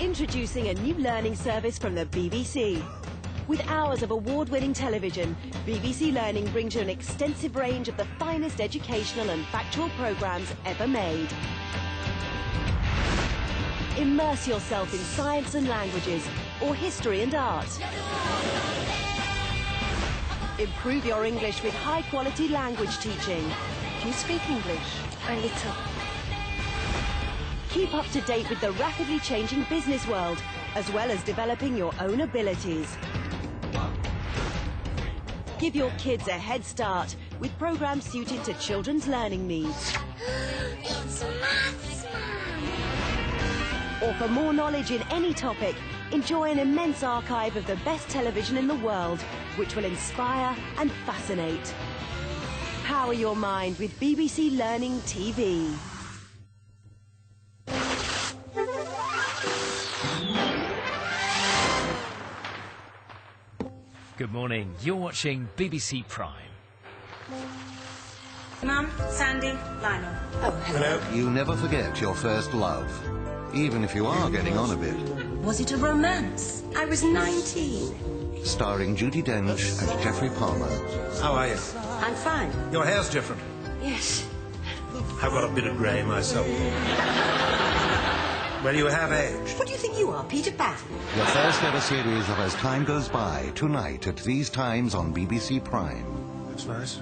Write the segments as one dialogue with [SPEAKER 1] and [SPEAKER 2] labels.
[SPEAKER 1] Introducing a new learning service from the BBC. With hours of award-winning television, BBC Learning brings you an extensive range of the finest educational and factual programmes ever made. Immerse yourself in science and languages, or history and art. Improve your English with high-quality language teaching. Do you speak English?
[SPEAKER 2] A little.
[SPEAKER 1] Keep up to date with the rapidly changing business world, as well as developing your own abilities. Give your kids a head start with programs suited to children's learning needs.
[SPEAKER 2] It's Maths Man!
[SPEAKER 1] Or for more knowledge in any topic, enjoy an immense archive of the best television in the world, which will inspire and fascinate. Power your mind with BBC Learning TV.
[SPEAKER 3] Good morning. You're watching BBC Prime.
[SPEAKER 4] Mum, Sandy, Lionel.
[SPEAKER 2] Oh, hello.
[SPEAKER 5] You never forget your first love, even if you are getting on a bit.
[SPEAKER 4] Was it a romance? I was 19.
[SPEAKER 5] Starring Judi Dench and Geoffrey Palmer.
[SPEAKER 6] How are you?
[SPEAKER 4] I'm fine.
[SPEAKER 6] Your hair's different.
[SPEAKER 4] Yes.
[SPEAKER 6] I've got a bit of grey myself. Well, you have aged.
[SPEAKER 4] What do you think you are, Peter Pan?
[SPEAKER 5] The first ever series of As Time Goes By, tonight at these times on BBC Prime.
[SPEAKER 6] That's nice.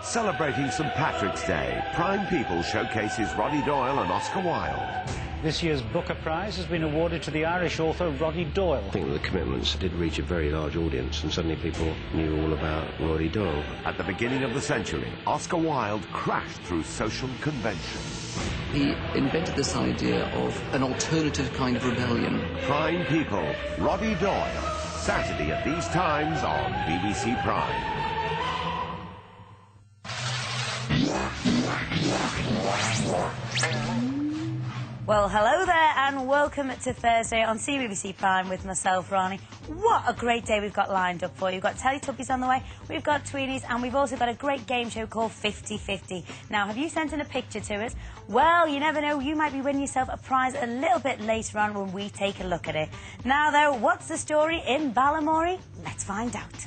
[SPEAKER 7] Celebrating St Patrick's Day, Prime People showcases Roddy Doyle and Oscar Wilde.
[SPEAKER 8] This year's Booker Prize has been awarded to the Irish author Roddy Doyle.
[SPEAKER 9] I think that the commitments did reach a very large audience, and suddenly people knew all about Roddy Doyle.
[SPEAKER 7] At the beginning of the century, Oscar Wilde crashed through social convention.
[SPEAKER 10] He invented this idea of an alternative kind of rebellion.
[SPEAKER 7] Prime People, Roddy Doyle, Saturday at these times on BBC Prime.
[SPEAKER 4] Well, hello there and welcome to Thursday on CBBC Prime with myself, Rani. What a great day we've got lined up for you. We've got Teletubbies on the way, we've got Tweenies, and we've also got a great game show called 50-50. Now, have you sent in a picture to us? Well, you never know, you might be winning yourself a prize a little bit later on when we take a look at it. Now, though, what's the story in Balamory? Let's find out.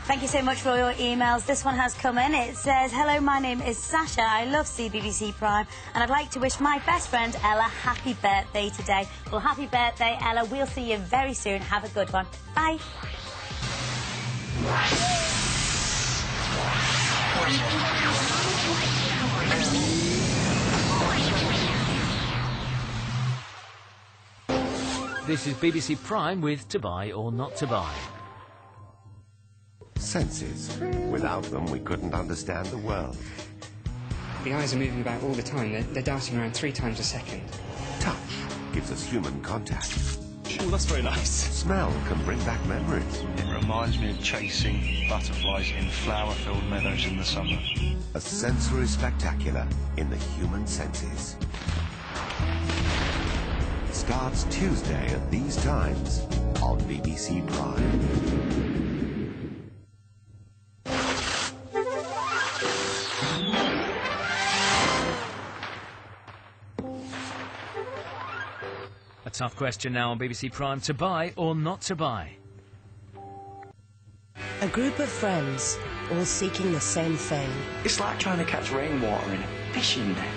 [SPEAKER 4] Thank you so much for all your emails. This one has come in. It says, hello, my name is Sasha. I love CBBC Prime and I'd like to wish my best friend Ella happy birthday today. Well, happy birthday, Ella. We'll see you very soon. Have a good one. Bye.
[SPEAKER 3] This is BBC Prime with To Buy or Not to Buy.
[SPEAKER 7] Senses. Without them, we couldn't understand the world.
[SPEAKER 11] The eyes are moving about all the time. They're darting around 3 times a second.
[SPEAKER 7] Touch gives us human contact.
[SPEAKER 12] Oh, that's very nice.
[SPEAKER 7] Smell can bring back memories.
[SPEAKER 12] It reminds me of chasing butterflies in flower-filled meadows in the summer.
[SPEAKER 7] A sensory spectacular in the human senses. Starts Tuesday at these times on BBC Prime.
[SPEAKER 3] A tough question now on BBC Prime. To buy or not to buy?
[SPEAKER 1] A group of friends, all seeking the same thing.
[SPEAKER 13] It's like trying to catch rainwater in a fishing net.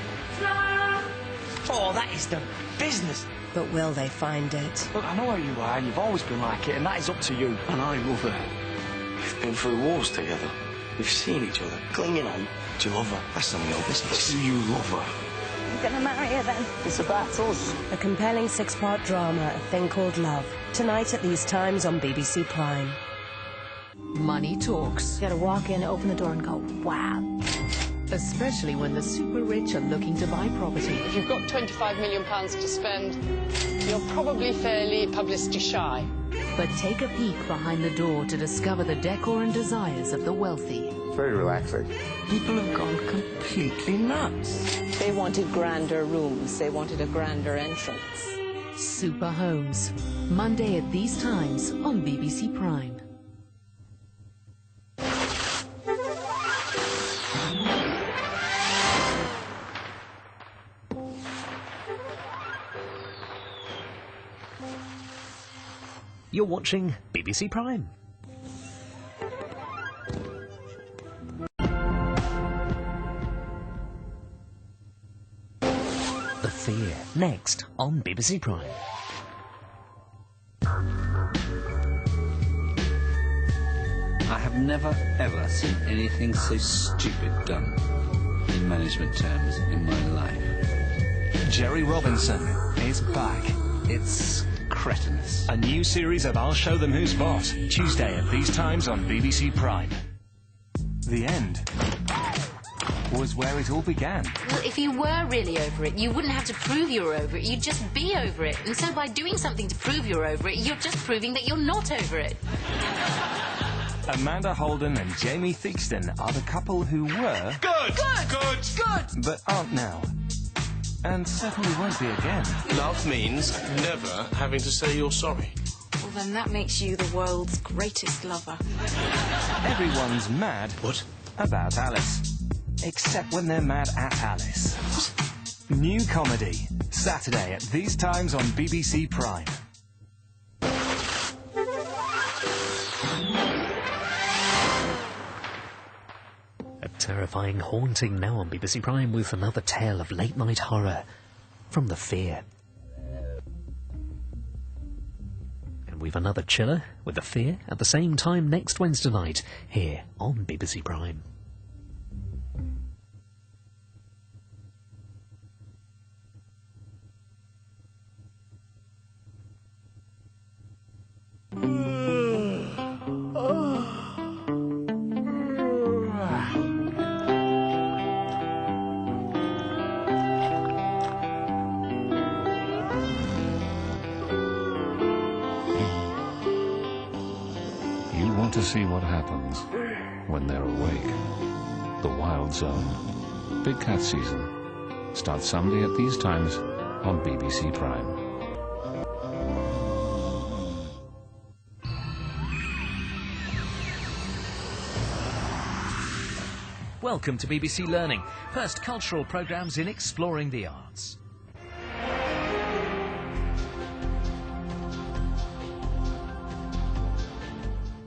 [SPEAKER 13] Oh, that is the business.
[SPEAKER 1] But will they find it?
[SPEAKER 13] Look, I know how you are, and you've always been like it, and that is up to you. And I love her. We've been through wars together. We've seen each other clinging on. Do you love her? That's none of your business. Do you love her?
[SPEAKER 4] I'm gonna marry her then.
[SPEAKER 13] It's about us.
[SPEAKER 1] A compelling 6-part drama, A Thing Called Love. Tonight at these times on BBC Prime.
[SPEAKER 14] Money talks.
[SPEAKER 2] You gotta walk in, open the door and go, wow.
[SPEAKER 14] Especially when the super rich are looking to buy property.
[SPEAKER 15] If you've got £25 million to spend, you're probably fairly publicity shy.
[SPEAKER 14] But take a peek behind the door to discover the decor and desires of the wealthy.
[SPEAKER 16] Very relaxing.
[SPEAKER 13] People have gone completely nuts.
[SPEAKER 15] They wanted grander rooms. They wanted a grander entrance.
[SPEAKER 14] Superhomes. Monday at these times on BBC Prime.
[SPEAKER 3] You're watching BBC Prime. The Fear, next on BBC Prime.
[SPEAKER 16] I have never, ever seen anything so stupid done in management terms in my life.
[SPEAKER 17] Jerry Robinson is back.
[SPEAKER 16] It's cretinous.
[SPEAKER 17] A new series of I'll Show Them Who's Boss, Tuesday at these times on BBC Prime. The end was where it all began.
[SPEAKER 18] Well, if you were really over it, you wouldn't have to prove you were over it. You'd just be over it. And so by doing something to prove you're over it, you're just proving that you're not over it.
[SPEAKER 17] Amanda Holden and Jamie Theakston are the couple who were... Good! But aren't now. And certainly won't be again.
[SPEAKER 6] Love means never having to say you're sorry.
[SPEAKER 18] Well, then that makes you the world's greatest lover.
[SPEAKER 17] Everyone's mad about Alice. Except when they're mad at Alice. New comedy, Saturday at these times on BBC Prime.
[SPEAKER 3] A terrifying haunting now on BBC Prime with another tale of late-night horror from The Fear. And we've another chiller with The Fear at the same time next Wednesday night here on BBC Prime.
[SPEAKER 19] To see what happens when they're awake. The Wild Zone. Big Cat Season starts Sunday at these times on BBC Prime.
[SPEAKER 3] Welcome to BBC Learning, first cultural programmes in exploring the arts.